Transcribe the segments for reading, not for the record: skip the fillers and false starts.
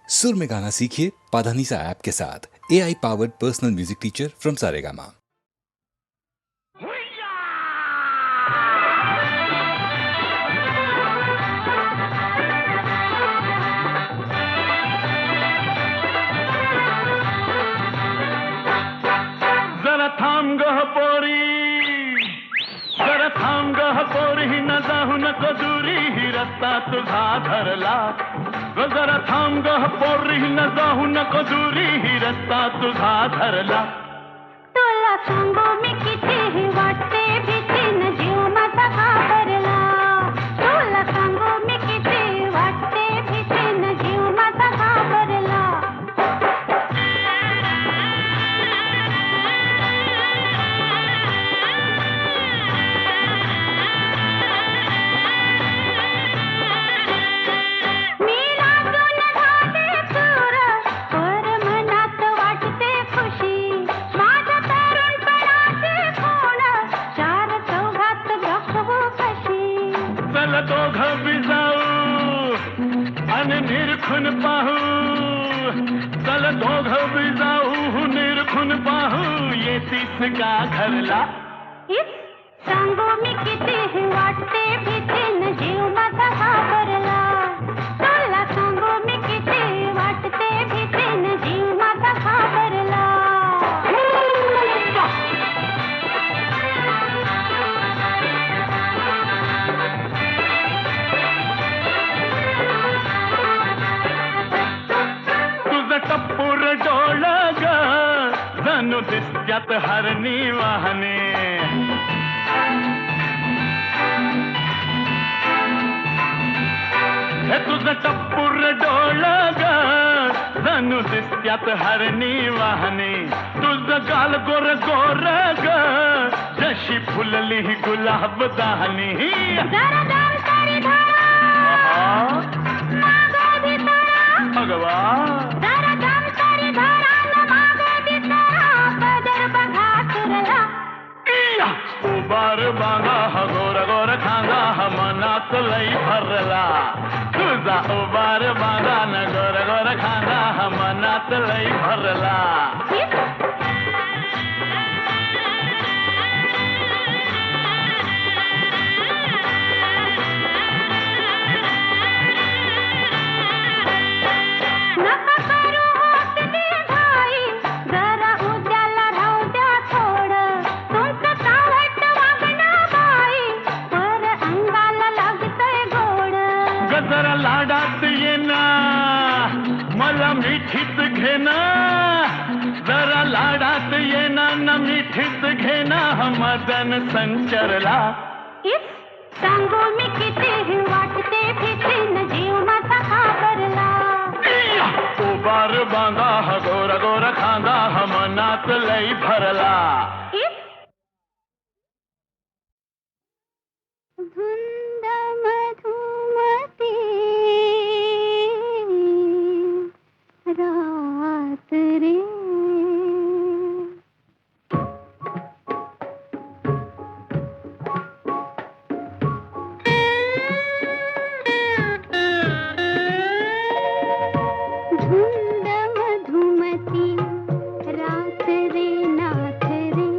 सुर में गाना सीखिए पाधानीसा ऐप के साथ। AI powered personal music teacher from Saregama. जरा थांब गह पोरी, जरा थांब गह पोरी, न जाऊ नको दुरी, ही रस्ता तुझा धरला. जरा थांब गह पोरी, न जाऊ नको दुरी, ही रस्ता तुझा धरला. तुला सांगू मी कितीही वाटते भीती, न जीव माझा घाबरला. तुला सांगू मी किती वाटते भीती, न जीव माझा घाबरला. मी लागून झाले चूर, पर मनात वाटते खुशी. माझ्या तरुणपणाची खूण, चार चौघात दाखवू कशी. चल दोघं बी जाऊ आणि निरखून पाहू. चल दोघं बी जाऊ निरखून पाहू, येतीस का घरला. इस सांगू मी कितीही वाटते भीती, न जीव माझा घाबरला. तुला सांगू मी किती वाटते भीती, न जीव माझा घाबरला. तुझं टप्पूर डोळ ग, जणू दिसत्यात हरणी वाहने. हे तुझं टप्पूर डोळ ग, जणू दिसत्यात हरणी वाहने. तुझं गाल गोर गोर ग, जशी फुलली गुलाब दाहनी. जरा दाम तारी धरा, मागं भितरा. भगवा जरा दाम तारी धरा, न मागं भितरा. पदर बघा सुरला. उबार बांगा हा गोर गोर खांगा, हा मनात लई भरला. तुझा उबार बांगा न गोर गोर खांगा, हा मनात लई भरला. नका करू होसली घाई, जरा उद्याला राहू द्या थोडं. तुमचं चावट वागणं बाई, पर अंगाला लागतंय गोड. गजरा लाडात येना, मला मिठीत घेना. जरा लाडात येना न मिठीत घेना, हा मदन संचरला. इस सांगू मी कितीही वाटते भीती, न जीव माझा घाबरला. उबार बांगा हा गोर गोर खांगा, हा मनात लई भरला. इस धुंद मधुमती रात रे. धुंद मधुमती रात रे नाथ रे.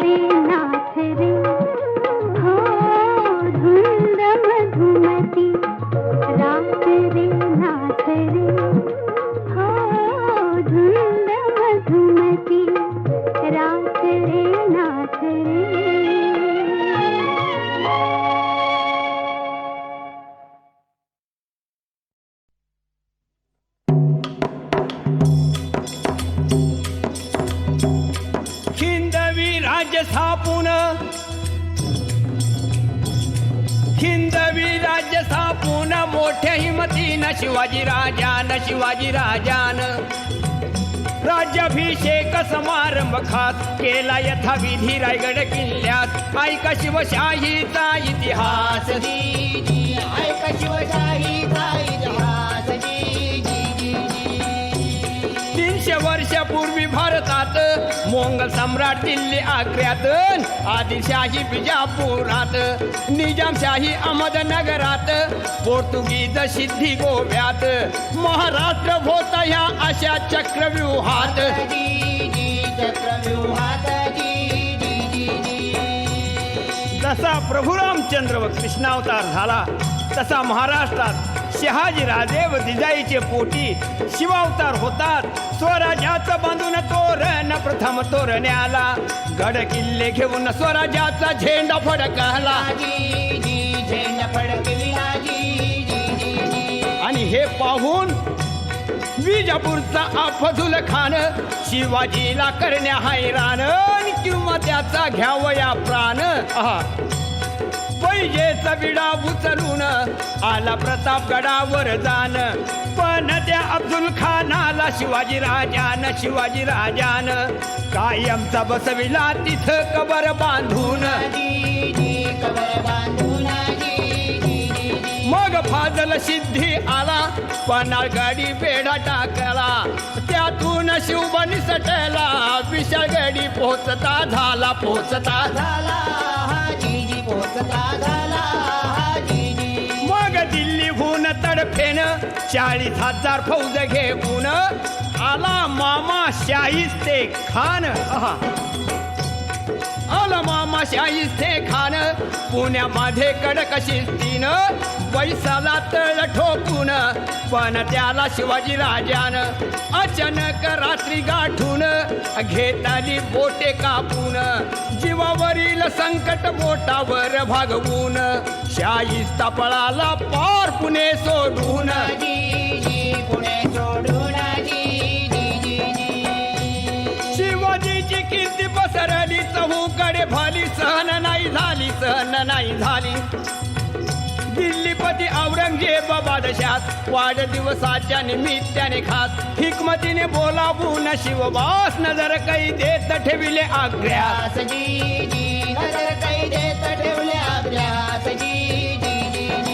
रे नाथ रे हो धुंद मधुमती रात रे नाथ रे हो धुंद मधुमती रात रे नाथ रे. हिंदवी राज्य स्थापून मोठ्या हिमतीनं शिवाजी राजान राज्याभिषेक समारंभ खास केला यथाविधी रायगड किल्ल्यात. ऐका शिवशाहीचा इतिहास ऐका शिवशाहीचा इतिहास. 300 वर्षापूर्वी भारतात मोंगल सम्राट दिल्ली आग्र्यात आदिलशाही बिजापुरात निजामशाही अहमदनगरात पोर्तुगीज सिद्धी गोव्यात महाराष्ट्र होता ह्या अशा चक्रव्यूहात. जसा प्रभू रामचंद्र व कृष्णावतार झाला तसा महाराष्ट्रात शहाजीराजे व जिजाईचे पोटी शिवावतार होतात. स्वराज्याचं बांधून तोरण प्रथम तोरण्याला गड किल्ले घेऊन स्वराज्याचा झेंडा फडकला. आणि हे पाहून विजापूरचा अफझुल खान शिवाजीला करण्या हैराण किंवा त्याचा घ्यावया प्राण. पैजेचा विडा उचलून आला प्रतापगडावर जाण. पण त्या अफझुल खानाला शिवाजी राजान कायमचा बसविला तिथं कबर बांधून. मग फाजल सिद्धी आला पन्हाळगडी बेढा टाकला. त्यातून शिवबा निसटला विशाळगडी पोचता झाला. मग दिल्लीहून तडफेन 40,000 फौज घेऊन आला मामा शाहिस्ते खान. पुण्यामध्ये कडक शिस्तीनं पैसाला तळ ठोकून. पण त्याला शिवाजी राजान अचानक रात्री गाठून घेताली बोटे कापून. जीवावरील संकट बोटावर भागवून शाहिस्ता पळाला पार पुणे सोडून. शिवाजीची कीर्ती पसरली चहूकडे भाली. सहन नाही झाली दिल्लीपती औरंगजेब बादशाह वाढदिवसाच्या निमित्ताने खास हिकमतीने बोलावून शिवबास नजर कैदेत ठेविले आग्र्यास.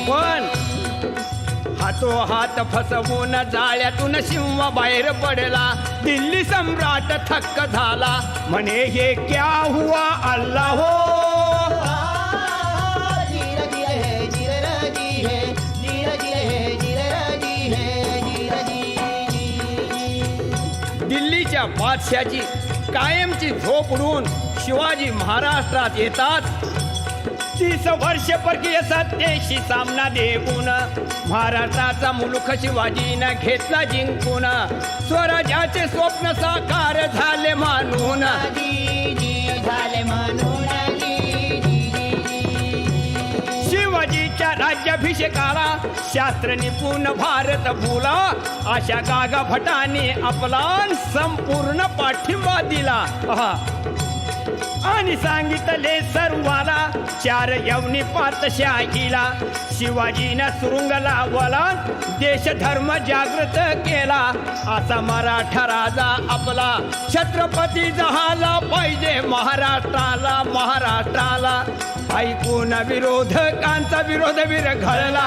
पण हातोहात फसवून जाळ्यातून सिंह बाहेर पडला. दिल्ली सम्राट थक्क झाला म्हणे हे क्या हुआ अल्लाह हो. दिल्लीच्या बादशाची कायमची झोप उडून शिवाजी महाराष्ट्रात येतात. 30 वर्ष परकीय सत्तेशी सामना देऊन महाराष्ट्राचा मुलूक शिवाजीनं घेतला जिंकून. स्वराज्याचे स्वप्न साकार झाले मानून. शिवाजीच्या राज्याभिषेकाला शास्त्र निपुण भारत भूला. अशा गागा भटांनी आपला संपूर्ण पाठिंबा दिला. आणि सांगितले सर्वाला 4 यवनी पातशाहीला. शिवाजीनं सुरुंग लावला देश धर्म जागृत केला. असा मराठा राजा आपला छत्रपती झाला पाहिजे महाराष्ट्राला. ऐकून विरोधकांचा विरोध विरघळला.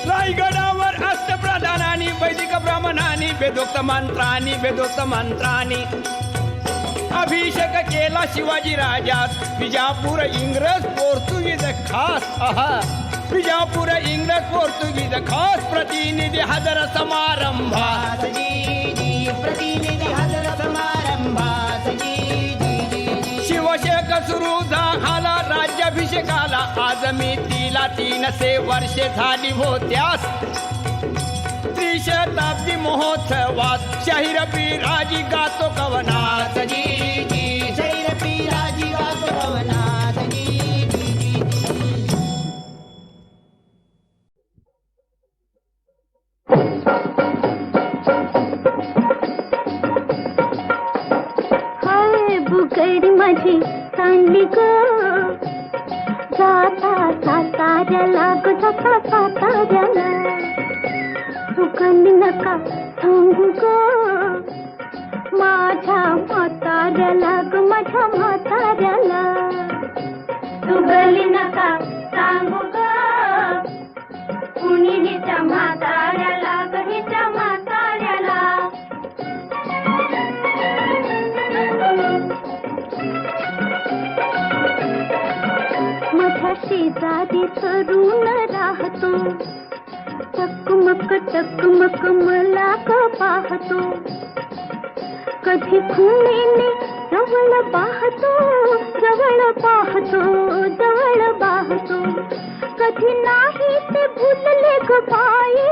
रायगडावर अष्टप्रधानांनी वैदिक ब्राह्मणांनी वेदोक्त मंत्रांनी अभिषेक केला शिवाजी राजास. विजापूर इंग्रज पोर्तुगीज खास प्रतिनिधी हजर समारंभात. मेघाला आज मी तिला 300 वर्षे झाली होत्यास त्रिशताब्दी महोत्सवात शाहीर बिराजी गातो कवनात जी जी शाहीर बिराजी गातो कवनात जी जी जी हाय बुगडी माझी सांडली ग जाता साताऱ्याला ग जाता साताऱ्याला तुकली नका सांगू ग माझ्या म्हाताऱ्याला ग माझ्या म्हाताऱ्याला तुगली नका सांगू ग कुणी हिच्या म्हाताऱ्याला ग हिच्या म्हाताऱ्याला माझ्या शेजारी तरुण राहतो टकमक मला ग पाहतो कधी खुणेने जवळ पाहतो कधी नाही ते भुलले ग बाई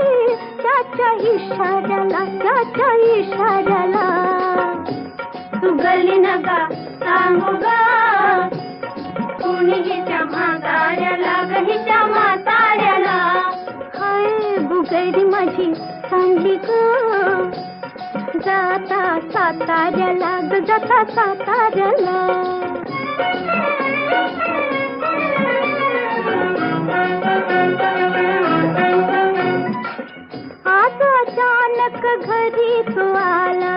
त्याच्या इशाऱ्याला तू गली नका सांगू ग कुणी हिच्या म्हाताऱ्याला ग हिच्या म्हाताऱ्याला हाय बुगडी माझी सांडली ग जाता साताऱ्याला ग जाता साताऱ्याला आज अचानक घरी तू आला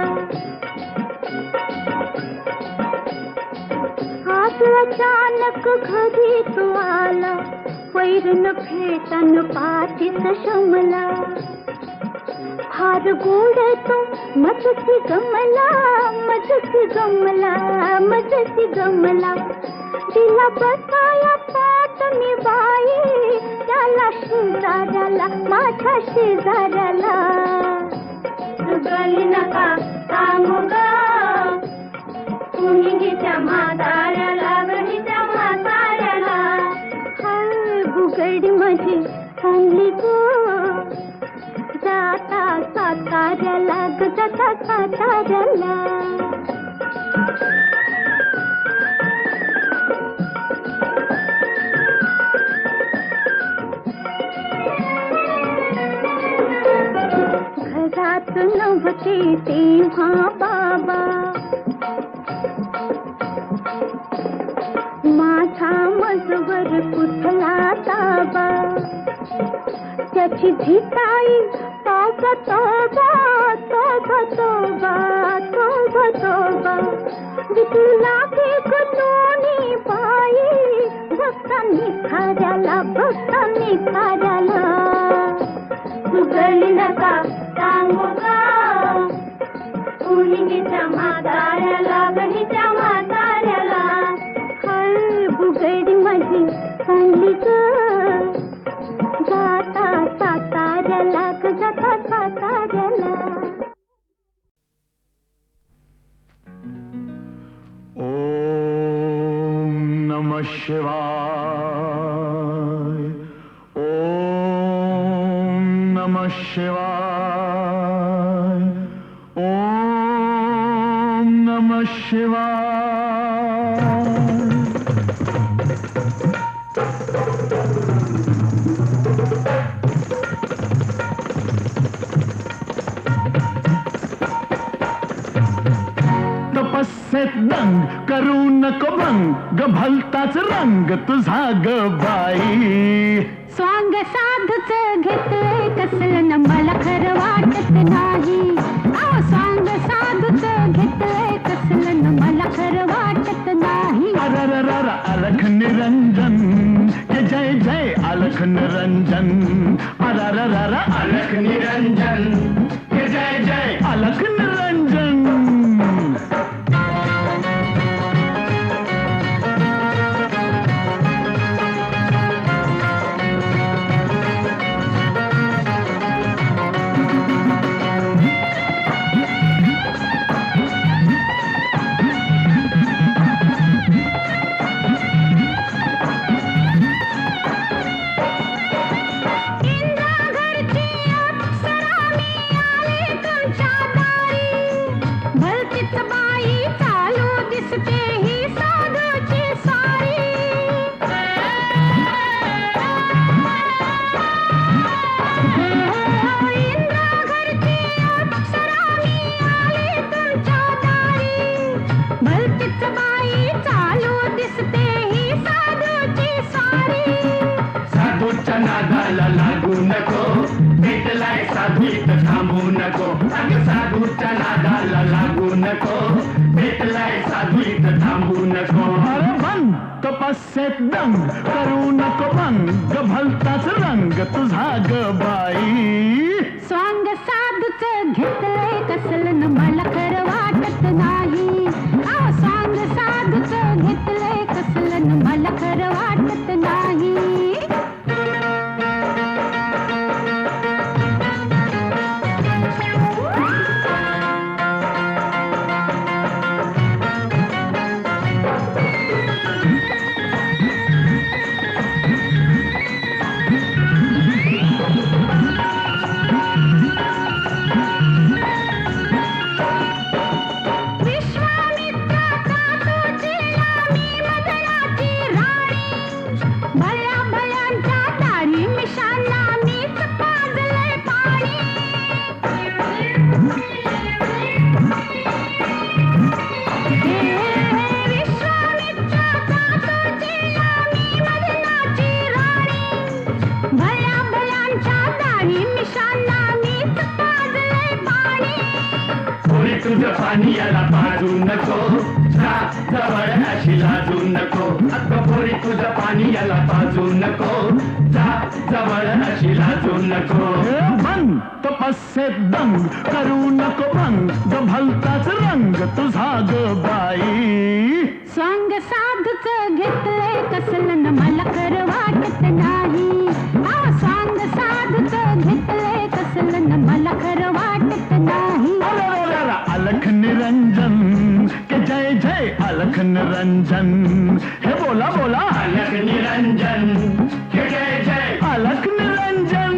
आज अचानक घरी तू आला वैरन भेटन पाठीत शमला फार गोड तो मजसी गमला दिला बसाया पात मी बाई त्याला शेजाऱ्याला माझ्या शेजाऱ्याला गली नका सांगू ग कुणी हिच्या म्हाताऱ्याला ग हिच्या म्हाताऱ्याला हाय बुगडी माझी सांडली ग जाता साताऱ्याला ग जाता साताऱ्याला घरात नव्हते तेव्हा बाबा माझा मजवर कुठला ताबा त्याची झिताई तोबा विकू लागे दोन्ही पायी भक्तांनी खाऱ्याला गली नका सांगू ग कुणी हिच्या म्हाताऱ्याला ग हिच्या म्हाताऱ्याला हाय बुगडी माझी सांडली ग जाता साताऱ्याला ग जाता साताऱ्याला ओम नमः शिवाय ओम नमः शिवाय ओम नमः शिवाय तपस्येत दंग करू नको भंग भलताच रंग तुझा ग बाई स्वांग साधूच घेतोय कसलं न मला खरं वाटत नाही स्वांग साधूच घेतोय कसलं न मला खरं वाटत नाही अरररर अलख निरंजन जय जय अलख निरंजन अरररर अलख निरंजन जय जय अलख निरंजन भलतीच बाई चालू दिसते ही साधूची सारी. इंद्रा घरची अप्सरा मी आले तुमच्या दारी. भलतीच बाई चालू दिसते ही साधूची सारी. साधूच्या नादाला लागू नको, भेटलाय साधू इथं थांबू नको. अगं साधूच्या नादाला लागू नको, भेटलाय साधू इथं थांबू नको. अरे बन तपस्येत दंग करू नको भंग भलताच रंग तुझा ग बाई. स्वांग साधूच घेतलंय कसलं न मला खरं वाटत नाही. स्वांग साधूच घेतलंय कसलं न मला खरं वाटत नाही. विश्वामित्राचा तुझीला मी मदनाची राणी. भल्या भल्यांच्या दाढी मिशांना मीच पाजलंय पाणी. विश्वामित्राचा तुझीला मी मदनाची राणी. भल्या भल्यांच्या दाढी मिशांना मीच पाजलंय पाणी. कोणी तुझं पाणी याला पाजू नको, जा जवळ अशी लाजू नको. अगं पोरी तुझं पाणी याला पाजू नको, जा जवळ अशी लाजू नको. हे बन तपस्येत दंग करू नको भंग भलताच रंग तुझा ग बाई. स्वांग साधूच घेतलंय कसलं न मला खरं वाटत नाही. स्वांग साधूच घेतलंय कसलं न मला खरं वाटत नाही. अलख निरंजन के जय जय अलख निरंजन. हे बोला बोला अलख निरंजन हे जय जय. अलख निरंजन.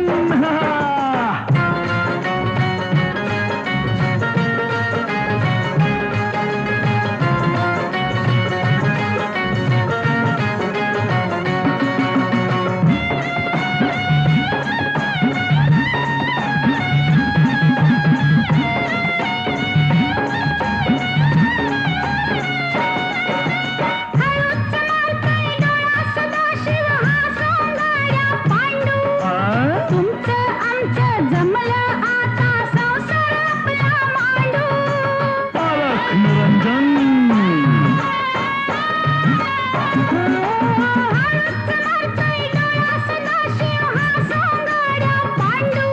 सदाशिव हा सोंगाड्या पांडू. तुमचं आमचं जमलं आता संसार आपला मांडू. अलख निरंजन. सदाशिव हा सोंगाड्या पांडू.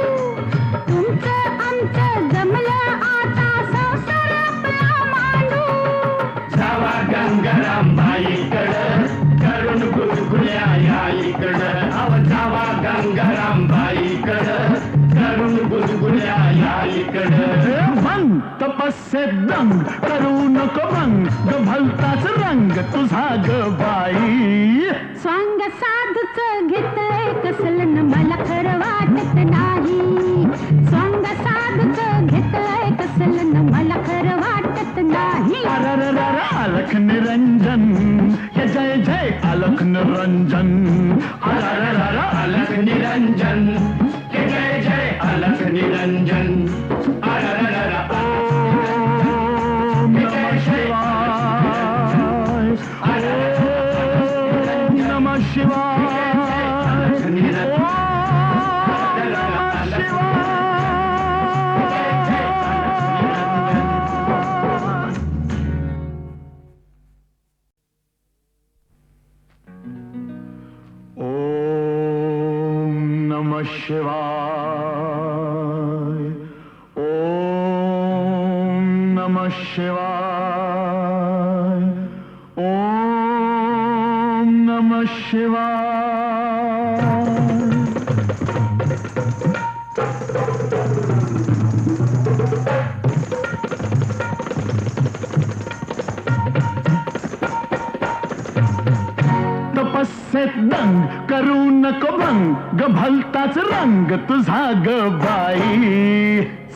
तुमचं आमचं जमलं आता संसार आपला मांडू. जावा गंगाराम बाईकडं करून गुदगुल्या या इकडं. अव जावा गंगाराम बाईकडं करून गुदगुल्या या इकडं. हे बन तपस्येत दंग करू नको भंग भलताच रंग तुझा ग बाई. स्वांग साधूच घेतलंय कसलं न मला खरं वाटत नाही. स्वांग साधूच घेतलंय कसलं न मला खरं वाटत नाही. अरररर अलख निरंजन हे जय जय अलख निरंजन. अरररर अलख निरंजन हे जय जय अलख निरंजन. अरररर ओम नमः शिवाय. ओम नमः शिवाय. ओम नमः शिवाय. ओम नमः शिवाय. ओम नमः शिवाय. तपस्येत दंग करू नको भंग भलताच रंग तुझा ग बाई.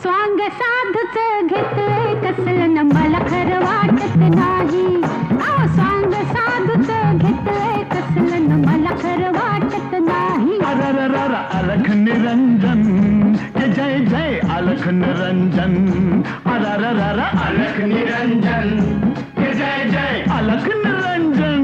स्वांग साधूच घेतलंय कसलं न मला खरं वाटत नाही. अहो स्वांग साधूच घेतलंय कसलं न मला खरं वाटत नाही. अरररर अलख निरंजन के जय जय अलख निरंजन. अरररर अलख निरंजन के जय जय अलख निरंजन.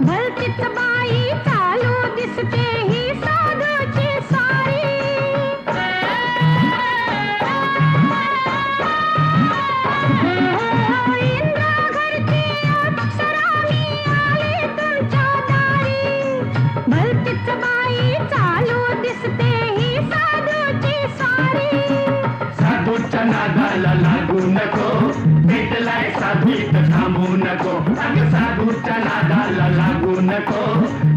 भलतीच बाई चालू दिसते ही साधूची सारी. इंद्राघरची अप्सरा मी आले तुमच्या दारी. भलतीच बाई चालू दिसते ही साधूची सारी. साधूच्या नादाला लागू नको, भेटलाय साधूत थांबू नको. अगं साधूच्या नादाला लागू नको,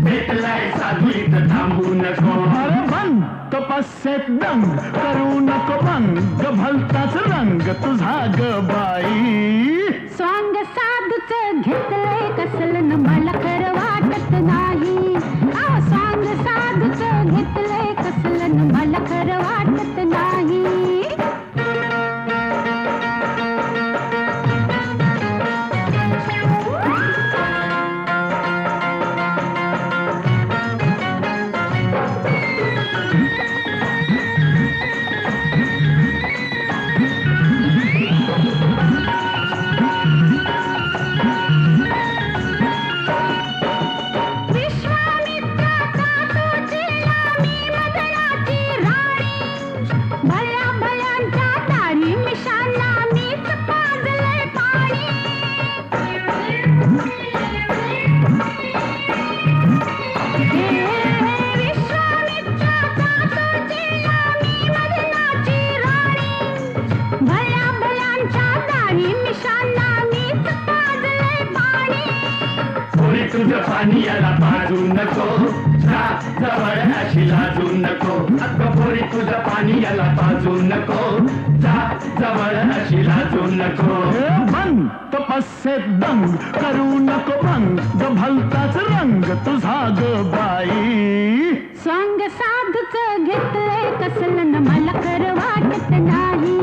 भेटलाय साधूत थांबू नको. अरे बन तपस्येत दंग करू नको भंग, भलताच रंग तुझा ग बाई. स्वांग साधूच घेतलंय कसलं न मला खरं वाटत नाही. अहो स्वांग साधूच घेतलंय कसलं न मला खरं वाटत नाही. विश्वामित्राचा तोचेला मी मदनाची राणी. भल्या भल्यांच्या दारी मिशांना मीच पाजलंय पाणी. विश्वामित्राचा तोचेला मी मदनाची राणी. भल्या भल्यांच्या दारी मिशांना मीच पाजलंय पाणी. कोणी तुझं पाणी याला पाजू नको, जा जवळ अशी लाजू नको. अगं पोरी तुझं पाणी याला पाजू नको, जा जवळ अशी लाजू नको. बन तपस्येत दंग करू नको भंग, भलताच रंग तुझा ग बाई. स्वांग साधूच घेतलंय कसलं न मला खरं वाटत नाही.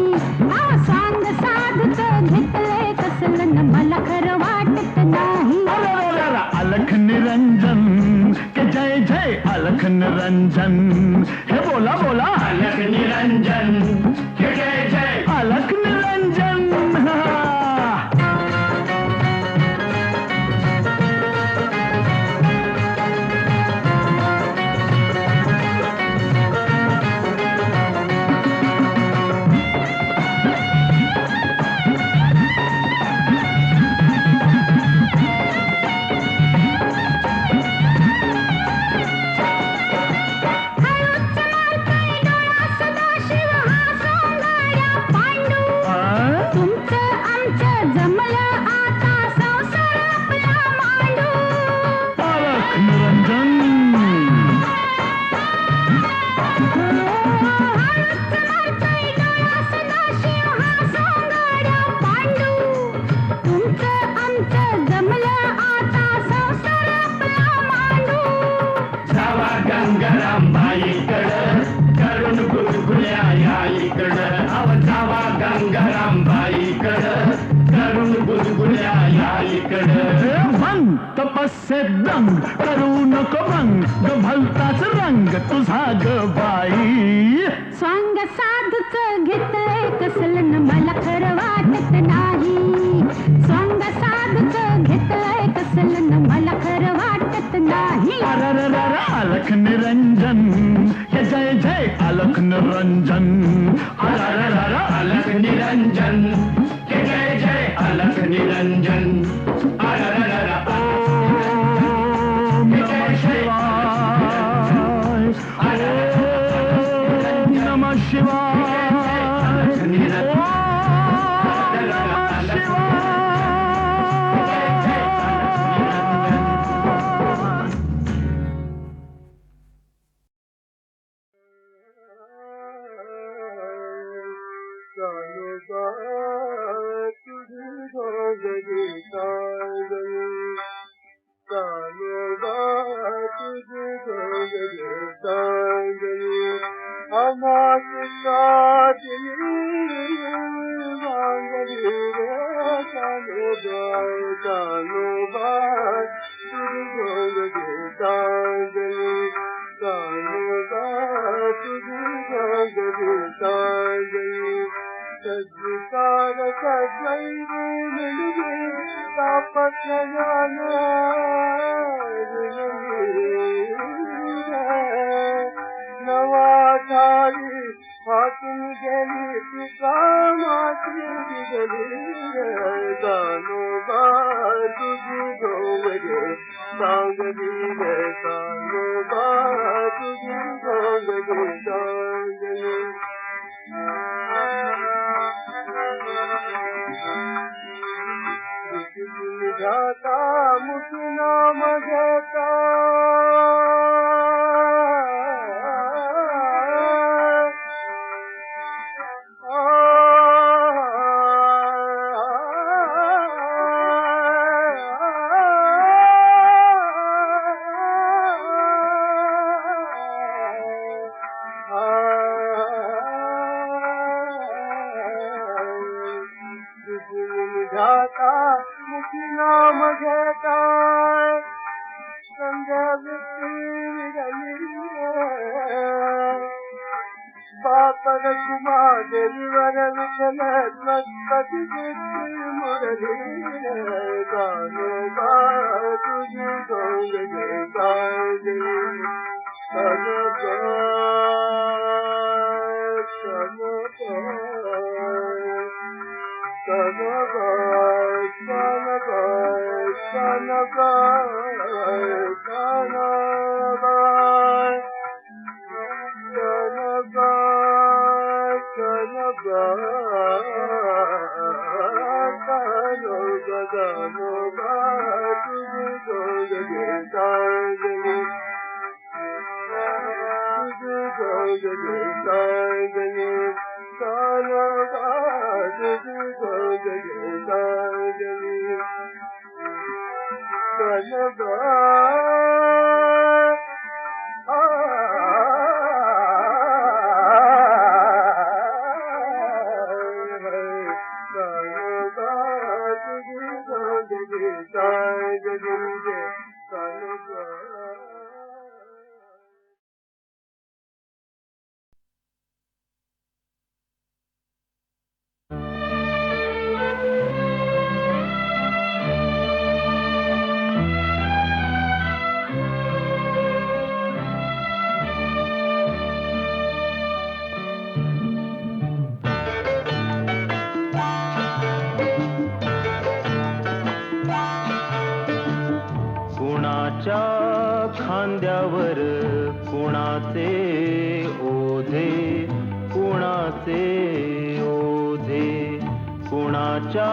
अहो स्वांग साधूच घेतलंय कसलं न मला खरं वाटत नाही. अरररर अलख निरंजन के जय जय अलख निरंजन. हे बोला बोला अलख निरंजन के जय जय अलख निरंजन. तपस्येत दंग करू नको भंग, भलताच रंग तुझा ग बाई. स्वांग साधूच घेतलंय कसलं न मला खरं वाटत नाही. स्वांग साधूच घेतलंय कसलं न मला खरं वाटत नाही. अरररर अलख निरंजन हे जय जय अलख निरंजन. अरररर अलख निरंजन हे जय जय अलख निरंजन. अरररर ओम नमः शिवाय. ओम नमः शिवाय. कुणाच्या खांद्यावर कुणाचे ओझे, कुणाचे ओझे, कुणाच्या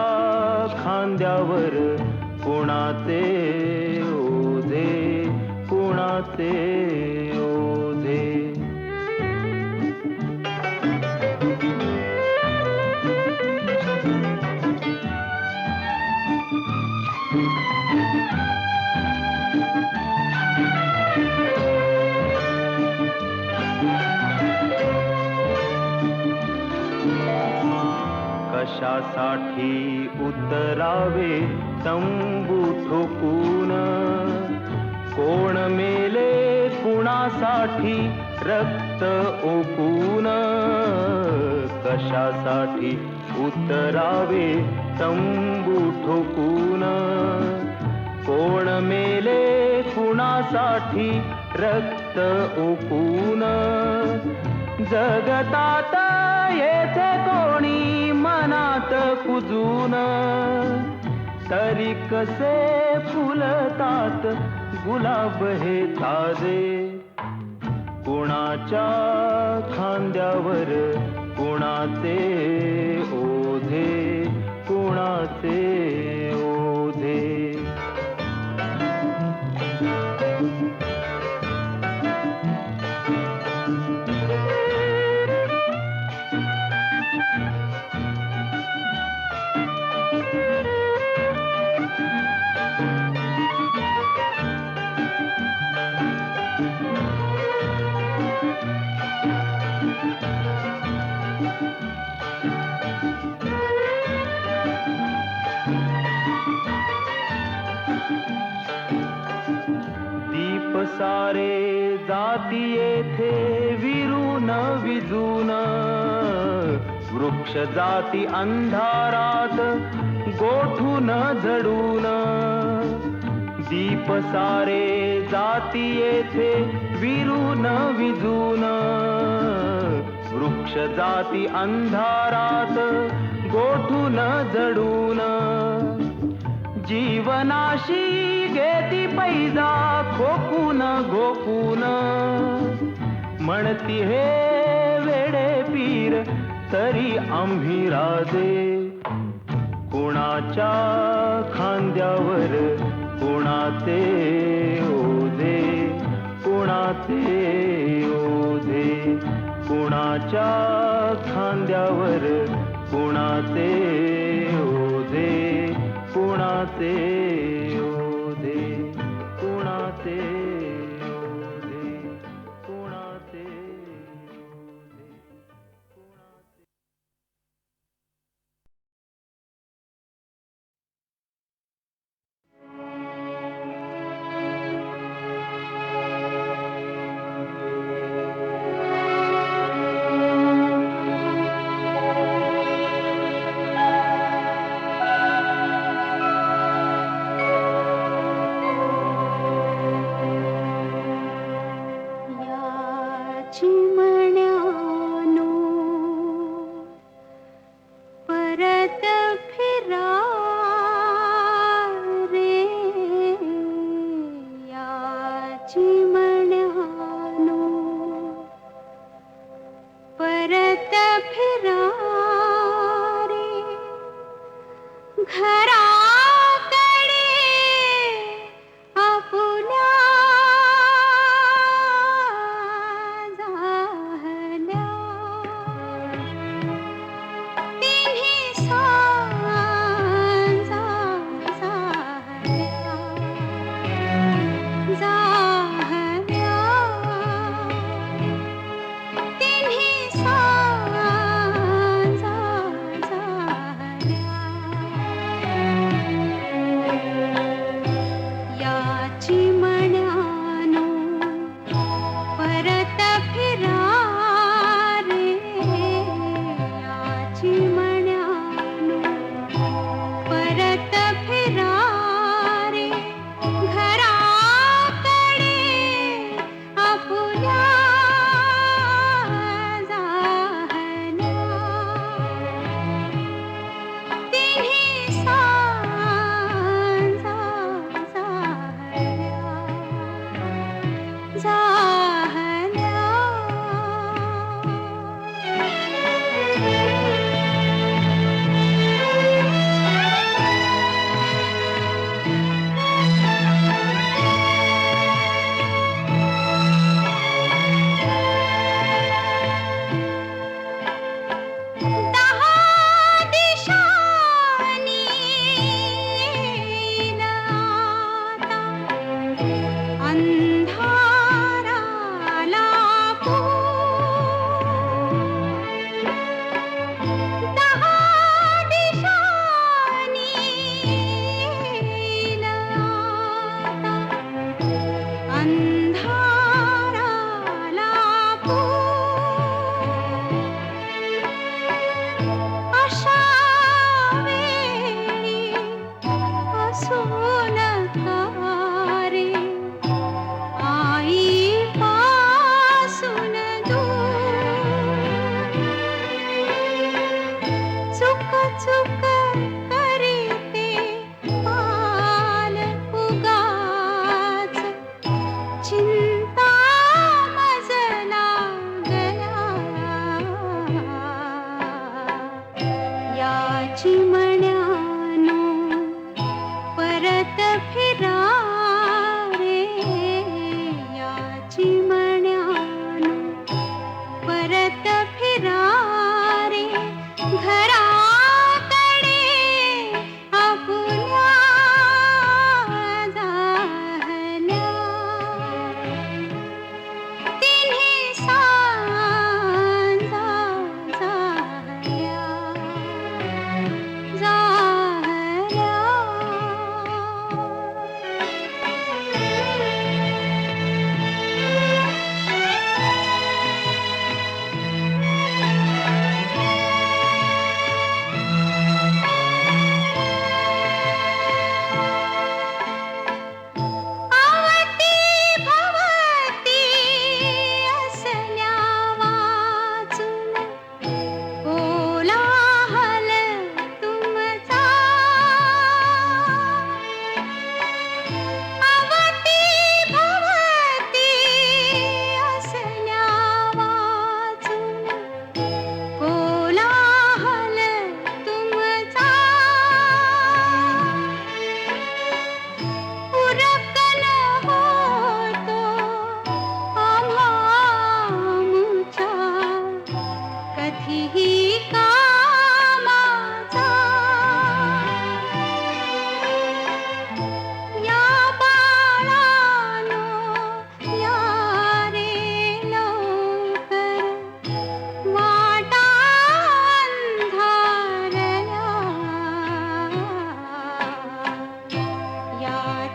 खांद्यावर कुणाचे ओझे, कुणाचे ओझे. कशासाठी उतरावे तंबू ठोकून, कोण मेले कुणासाठी रक्त ओकून. कशासाठी उतरावे तंबू ठोकून, कोण मेले कुणासाठी रक्त ओकून. जगतात येथे कोणी मनात कुजून, तरी कसे फुलतात गुलाब हे ताजे. कुणाच्या खांद्यावर कुणाचे ओझे, कुणाचे ओझे. सारे जाती येथे विरून विजून, वृक्ष जाती अंधारात गोठून झडून. दीप सारे जाती येथे विरून विजून, वृक्ष जाती अंधारात गोठून झडून. जीवनाशी घेती पैजा खोकून घोकून, म्हणती हे वेडे पीर तरी आम्ही राजे. कोणाच्या खांद्यावर कोणाचे ओझे, कोणाचे ओझे. कोणाच्या खांद्यावर कोणाचे ओझे, कोणाचे ओझे, कोणाचे ओझे, कोणाचे ओझे, कोणाचे.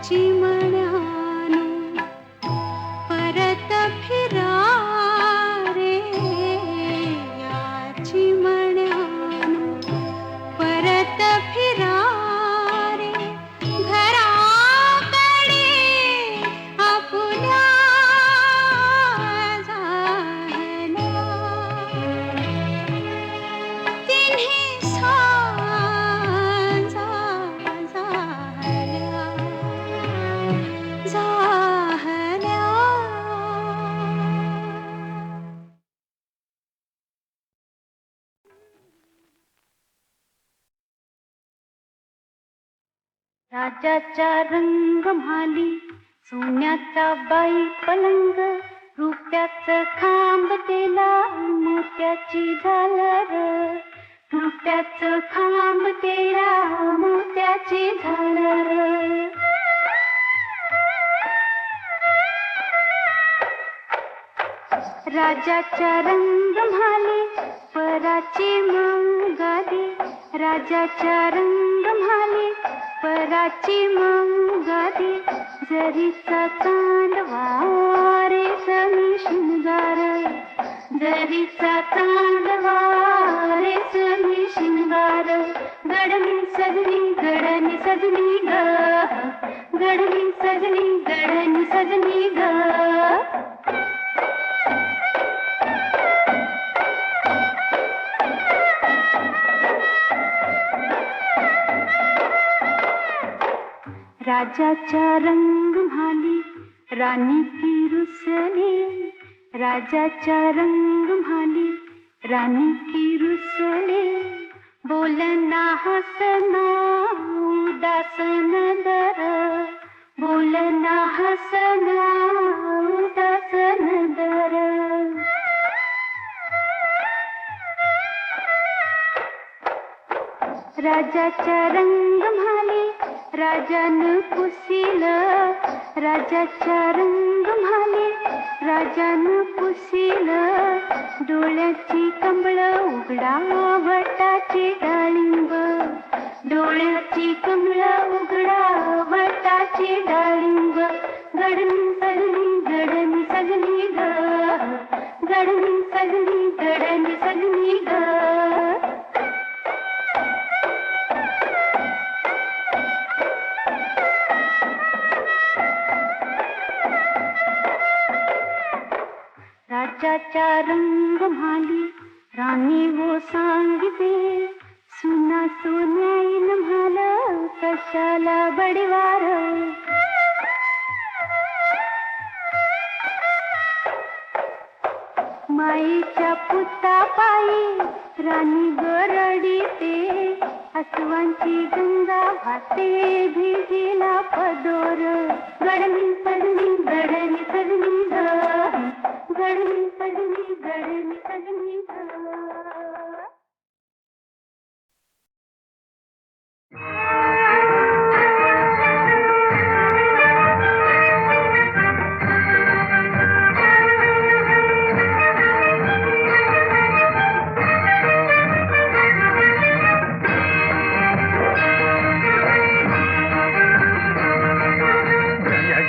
चिमण्यानो परत फिरा रे या चिमण्यानो परत फिरा रे घराकडे आपुल्या झाल्या तिन्ही सांजा झाल्या झाल्या. राजाच्या रंगमाली सोन्याचा बाई पलंग रुपयाचं खांब तेला मोत्याची झालर रुपयाचं खांब तेला मोत्याची झालर. राजाच्या रंगमाली पराची मंगाली राजाच्या रंगमाली पराची मंगाली जरीचा चांदवा रेशमी शिंगार जरीचा चांदवा रेशमी शिंगार गडनी सजनी सजनी ग गडनी सजनी ग. राजाच्या रंगमाली राणी की रुसली राजाच्या रंगमाली राणी की रुसली बोलना हसना उदासन दर बोलना हसना उदासन दर. राजाच्या रंगमाली राजानं पुसिलं राजाच्या रंगमाली राजानं पुसिलं डोळ्याची कमळ उघडा वटाची डाळिंब डोळ्याची कमळ उघडा वटाची डाळिंब गडनी सजनी ग गडनी सजनी ग. राजाच्या रंगमाली राणी वो सांगते सुना सोन्याईन म्हाला कशाला बडीवार. माईच्या पुतापायी राणी गरडीते अस्वांची गंगा वाहते भिजीला पदोर गडनी सजनी ग गडनी सजनी ग.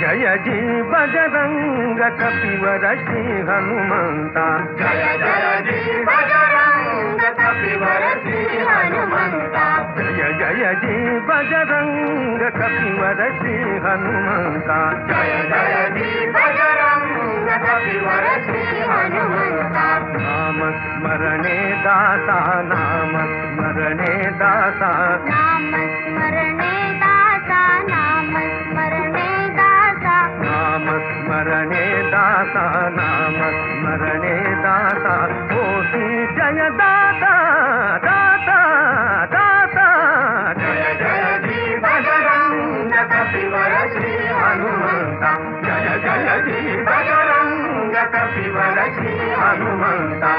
जय जी बजरंग कपिवर श्री हनुमंता जय जय जी बजरंग कपिवर श्री हनुमंता जय जय जी बजरंग कपिवर श्री हनुमंता जय जय जी बजरंग कपिवर श्री हनुमंता. नाम स्मरणे दासा नाम स्मरणे दासा नाम स्मरणे दासा नाम स्मरणे दासा नाम स्मरणे दासा नाम स्मरणे दासा होती जय दाता दाता दाता जय जय जी बजरंग कपिवर श्री हनुमंता जय जय जी बजरंग कपिवर श्री हनुमंता.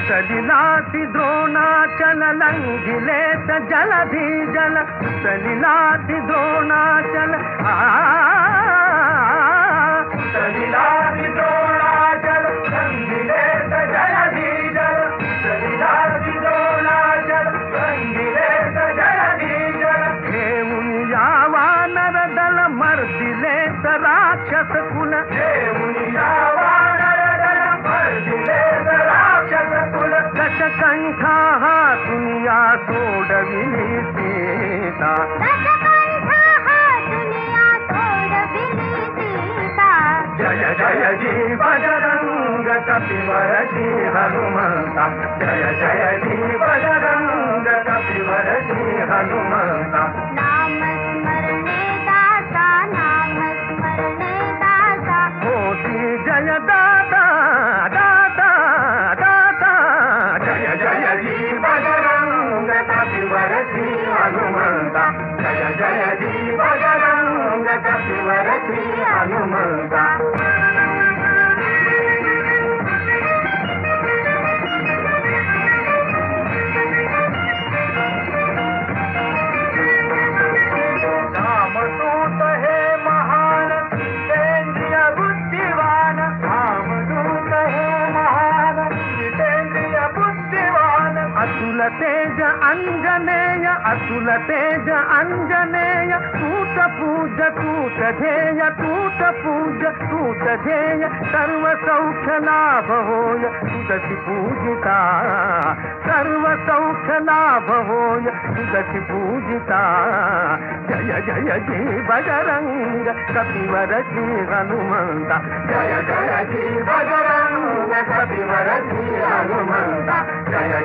सलिलाति द्रोणाचल लंघिले जलधि जल सलिलाति द्रोणाचल सलिलाति द्रोणा जय जय जी बजरंग कपिवर जी हनुमंता जय जय जी बजरंग कपिवर जी हनुमंता नाम स्मरणे दाता नाम स्मरणे दाता मोती जय दाता दाता दाता जय जय जी बजरंग कपिवर जी हनुमंता जय जय जी बजरंग कपिवर जी हनुमंता रामदूत हे महान जितेंद्रिय बुद्धिवान रामदूत हे महान जितेंद्रिय बुद्धिवान अतुल तेज अंजनेय अतुल तेज अंजनेय तूत पूज तूत ध्येय तूत पूज तूत ध्येय सर्व सौख्य लाभ होय तुझी पूजिता सर्व सौख्य लाभ होय तुझी पूजिता जय जय जी बजरंग कपिवर जी हनुमंता जय जय जी बजरंग कपिवर जी हनुमंता जय